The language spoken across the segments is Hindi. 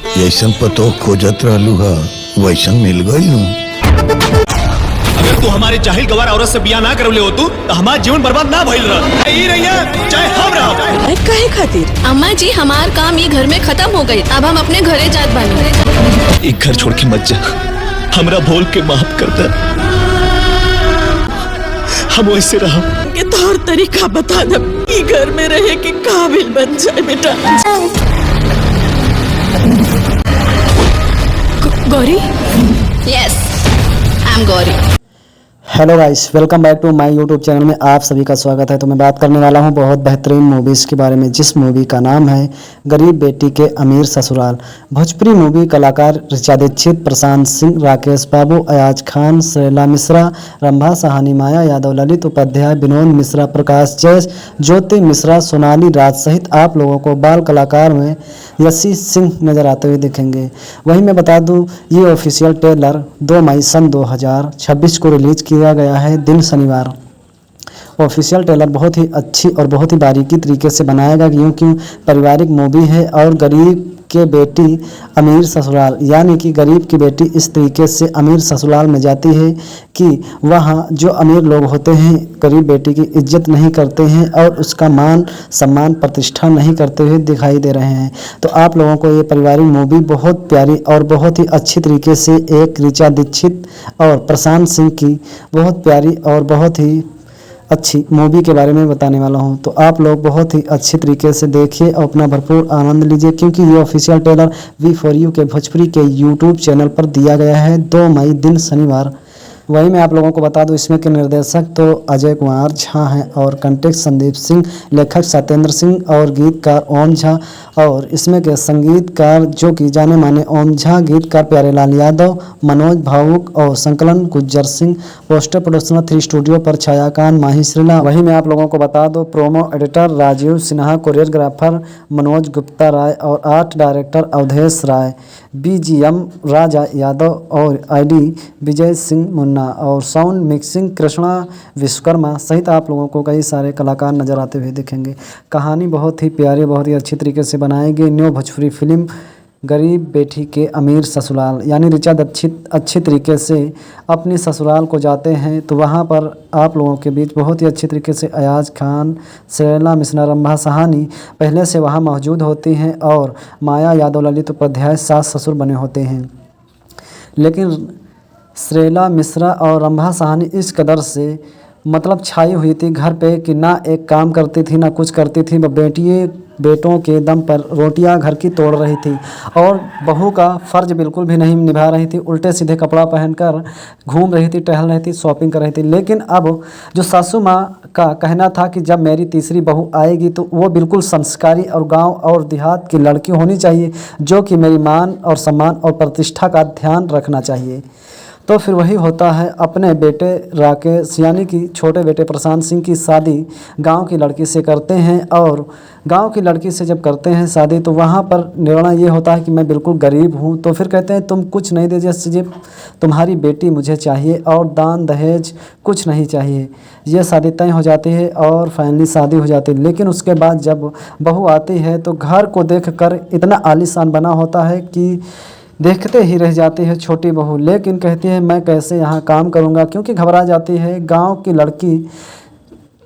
जैसन पतो खोजत रहलू हा वैसन मिल गई हूँ। अगर तू हमारे जाहिल गवार औरत से बिया ना करवले हो तो हमारा जीवन बर्बाद ना भइल रहा। ई रहिया चाहे हम रहो। काहे खातिर? अम्मा जी हमार काम ये घर में खत्म हो गई, अब हम अपने घरे जात बानी। एक घर छोड़ के मत जा, हमरा बोल के माफ कर दे। हम वैसे रहो के तौर तरीका बता दे, ई घर में रहे के काबिल बन जाए बेटा। Gauri? Yes, I am Gauri. Hello guys, welcome back to my YouTube channel में आप सभी का स्वागत है। तो मैं बात करने वाला हूं बहुत बेहतरीन मूवीज़ के बारे में, जिस मूवी का नाम है गरीब बेटी के अमीर ससुराल। भोजपुरी मूवी कलाकार ऋचा दीक्षित, प्रशांत सिंह, राकेश बाबू, अयाज खान, शैला मिश्रा, रंभा सहानी, माया यादव, ललित उपाध्याय, विनोद मिश्रा, प्रकाश जैस, ज्योति मिश्रा, सोनाली राज सहित आप लोगों को बाल कलाकार में यशी सिंह नजर आते हुए दिखेंगे। वहीं मैं बता दूं, ये ऑफिशियल ट्रेलर 2 मई सन 2026 को रिलीज किया गया है, दिन शनिवार। ऑफिशियल ट्रेलर बहुत ही अच्छी और बहुत ही बारीकी तरीके से बनाया गया, क्योंकि पारिवारिक मूवी है और गरीब के बेटी अमीर ससुराल, यानी कि गरीब की बेटी इस तरीके से अमीर ससुराल में जाती है कि वहाँ जो अमीर लोग होते हैं गरीब बेटी की इज्जत नहीं करते हैं और उसका मान सम्मान प्रतिष्ठा नहीं करते हुए दिखाई दे रहे हैं। तो आप लोगों को ये पारिवारिक मूवी बहुत प्यारी और बहुत ही अच्छी तरीके से एक ऋचा दीक्षित और प्रशांत सिंह की बहुत प्यारी और बहुत ही अच्छी मूवी के बारे में बताने वाला हूं। तो आप लोग बहुत ही अच्छी तरीके से देखिए और अपना भरपूर आनंद लीजिए, क्योंकि ये ऑफिशियल ट्रेलर V4U के भोजपुरी के यूट्यूब चैनल पर दिया गया है 2 मई दिन शनिवार। वहीं मैं आप लोगों को बता दूं, इसमें के निर्देशक तो अजय कुमार झा हैं और कंटेक्ट संदीप सिंह, लेखक सत्येंद्र सिंह और गीतकार ओम झा, और इसमें के संगीतकार जो कि जाने माने ओम झा, गीतकार प्यारेलाल यादव, मनोज भावुक और संकलन Gujjar Singh. Poster production 3 studio पर छायाकांत माही श्रीला। वहीं मैं आप लोगों को बता दूं, promo editor Rajeev Sinha, choreographer Manoj Gupta Rai और art director Awadhesh Rai, BGM Raja Yadav और ID विजय सिंह मुन्ना और साउंड मिक्सिंग कृष्णा विश्वकर्मा सहित आप लोगों को कई सारे कलाकार नजर आते हुए दिखेंगे। कहानी बहुत ही प्यारी, बहुत ही अच्छी तरीके से बनाई गई न्यू भोजपुरी फिल्म गरीब बेटी के अमीर ससुराल, यानी ऋचा दीक्षित अच्छी तरीके से अपनी ससुराल को जाते हैं। तो वहाँ पर आप लोगों के बीच बहुत ही अच्छी तरीके से अयाज खान, शैला मिश्रा, रंभा सहानी पहले से वहाँ मौजूद होती हैं और माया यादव, ललित उपाध्याय सास ससुर बने होते हैं। लेकिन शैला मिश्रा और रंभा सहानी इस कदर से मतलब छाई हुई थी घर पे कि ना एक काम करती थी ना कुछ करती थी, बेटों के दम पर रोटियां घर की तोड़ रही थी और बहू का फ़र्ज बिल्कुल भी नहीं निभा रही थी। उल्टे सीधे कपड़ा पहनकर घूम रही थी, टहल रही थी, शॉपिंग कर रही थी। लेकिन अब जो सासू माँ का कहना था कि जब मेरी तीसरी बहू आएगी तो वो बिल्कुल संस्कारी और गांव और देहात की लड़की होनी चाहिए, जो कि मेरी मान और सम्मान और प्रतिष्ठा का ध्यान रखना चाहिए। तो फिर वही होता है, अपने बेटे राकेश यानी कि छोटे बेटे प्रशांत सिंह की शादी गांव की लड़की से करते हैं और गांव की लड़की से जब करते हैं शादी तो वहां पर निर्णय ये होता है कि मैं बिल्कुल गरीब हूं। तो फिर कहते हैं तुम कुछ नहीं दे सकते, तुम्हारी बेटी मुझे चाहिए और दान दहेज कुछ नहीं चाहिए। ये शादी तय हो जाती है और फाइनली शादी हो जाती है। लेकिन उसके बाद जब बहू आती है तो घर को देखकर इतना आलीशान बना होता है कि देखते ही रह जाती है छोटी बहू। लेकिन कहती है मैं कैसे यहाँ काम करूँगा, क्योंकि घबरा जाती है। गांव की लड़की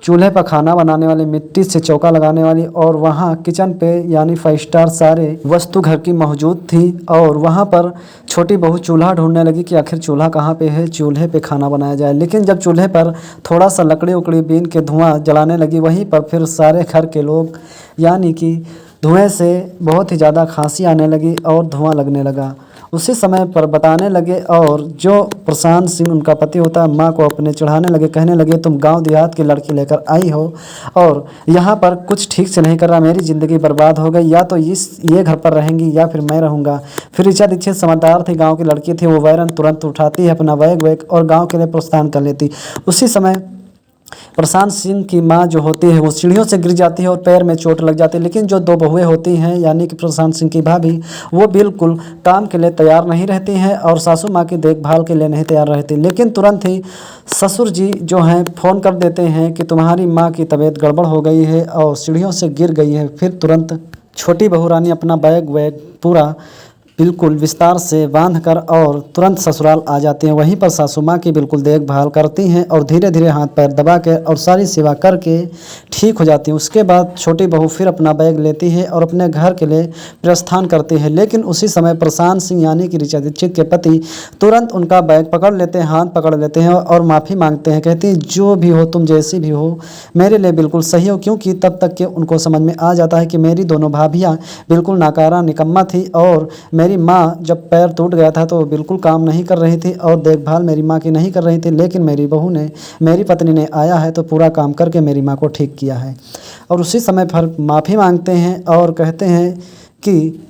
चूल्हे पर खाना बनाने वाली, मिट्टी से चौका लगाने वाली और वहाँ किचन पे यानी 5 स्टार सारे वस्तु घर की मौजूद थी और वहाँ पर छोटी बहू चूल्हा ढूंढने लगी कि आखिर चूल्हा कहाँ पे है, चूल्हे पे खाना बनाया जाए। लेकिन जब चूल्हे पर थोड़ा सा लकड़ी उकड़ी बीन के धुआं जलाने लगी, वहीं पर फिर सारे घर के लोग यानी कि धुएं से बहुत ही ज़्यादा खांसी आने लगी और धुआं लगने लगा। उसी समय पर बताने लगे और जो प्रशांत सिंह उनका पति होता है माँ को अपने चढ़ाने लगे, कहने लगे तुम गांव देहात की लड़की लेकर आई हो और यहाँ पर कुछ ठीक से नहीं कर रहा, मेरी ज़िंदगी बर्बाद हो गई, या तो ये घर पर रहेंगी या फिर मैं रहूँगा। फिर ऋचा दीक्षित समझदार थी, गाँव की लड़की थी, वो वैरन तुरंत उठाती है अपना बैग और गाँव के लिए प्रस्थान कर लेती। उसी समय प्रशांत सिंह की माँ जो होती है वो सीढ़ियों से गिर जाती है और पैर में चोट लग जाती है। लेकिन जो 2 बहुएं होती हैं यानी कि प्रशांत सिंह की भाभी, वो बिल्कुल काम के लिए तैयार नहीं रहती हैं और सासू माँ की देखभाल के लिए नहीं तैयार रहती। लेकिन तुरंत ही ससुर जी जो हैं फ़ोन कर देते हैं कि तुम्हारी माँ की तबीयत गड़बड़ हो गई है और सीढ़ियों से गिर गई है। फिर तुरंत छोटी बहू रानी अपना बैग पूरा बिल्कुल विस्तार से बांधकर और तुरंत ससुराल आ जाते हैं। वहीं पर सासू माँ की बिल्कुल देखभाल करती हैं और धीरे धीरे हाथ पैर दबा के और सारी सेवा करके ठीक हो जाती हैं। उसके बाद छोटी बहू फिर अपना बैग लेती है और अपने घर के लिए प्रस्थान करती है। लेकिन उसी समय प्रशांत सिंह यानी कि ऋचा दीक्षित के पति तुरंत उनका बैग पकड़ लेते हैं, हाथ पकड़ लेते हैं और माफ़ी मांगते हैं। कहती हैं जो भी हो, तुम जैसी भी हो, मेरे लिए बिल्कुल सही हो। क्योंकि तब तक के उनको समझ में आ जाता है कि मेरी दोनों भाभियाँ बिल्कुल नाकारा निकम्मा थी और मेरी माँ जब पैर टूट गया था तो बिल्कुल काम नहीं कर रही थी और देखभाल मेरी माँ की नहीं कर रही थी। लेकिन मेरी बहू ने, मेरी पत्नी ने आया है तो पूरा काम करके मेरी माँ को ठीक किया है। और उसी समय पर माफ़ी मांगते हैं और कहते हैं कि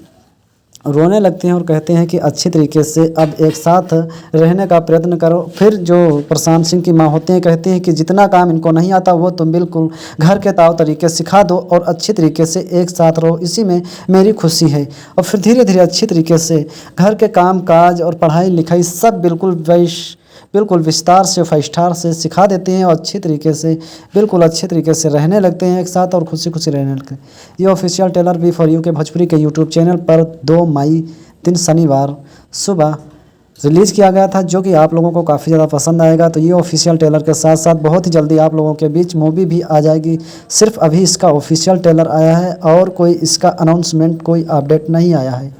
रोने लगते हैं और कहते हैं कि अच्छी तरीके से अब एक साथ रहने का प्रयत्न करो। फिर जो प्रशांत सिंह की माँ होती हैं कहती हैं कि जितना काम इनको नहीं आता वो तुम बिल्कुल घर के ताव तरीके सिखा दो और अच्छी तरीके से एक साथ रहो, इसी में मेरी खुशी है। और फिर धीरे धीरे अच्छी तरीके से घर के काम काज और पढ़ाई लिखाई सब बिल्कुल विस्तार से फाइव से सिखा देते हैं और अच्छी तरीके से बिल्कुल अच्छे तरीके से रहने लगते हैं एक साथ और खुशी खुशी रहने लगते हैं। ये official trailer we for you के भोजपुरी के यूट्यूब चैनल पर 2 मई दिन शनिवार सुबह रिलीज़ किया गया था, जो कि आप लोगों को काफ़ी ज़्यादा पसंद आएगा। तो ये ऑफिशियल ट्रेलर के साथ साथ बहुत ही जल्दी आप लोगों के बीच मूवी भी आ जाएगी। सिर्फ अभी इसका ऑफिशियल ट्रेलर आया है और कोई इसका अनाउंसमेंट, कोई अपडेट नहीं आया है।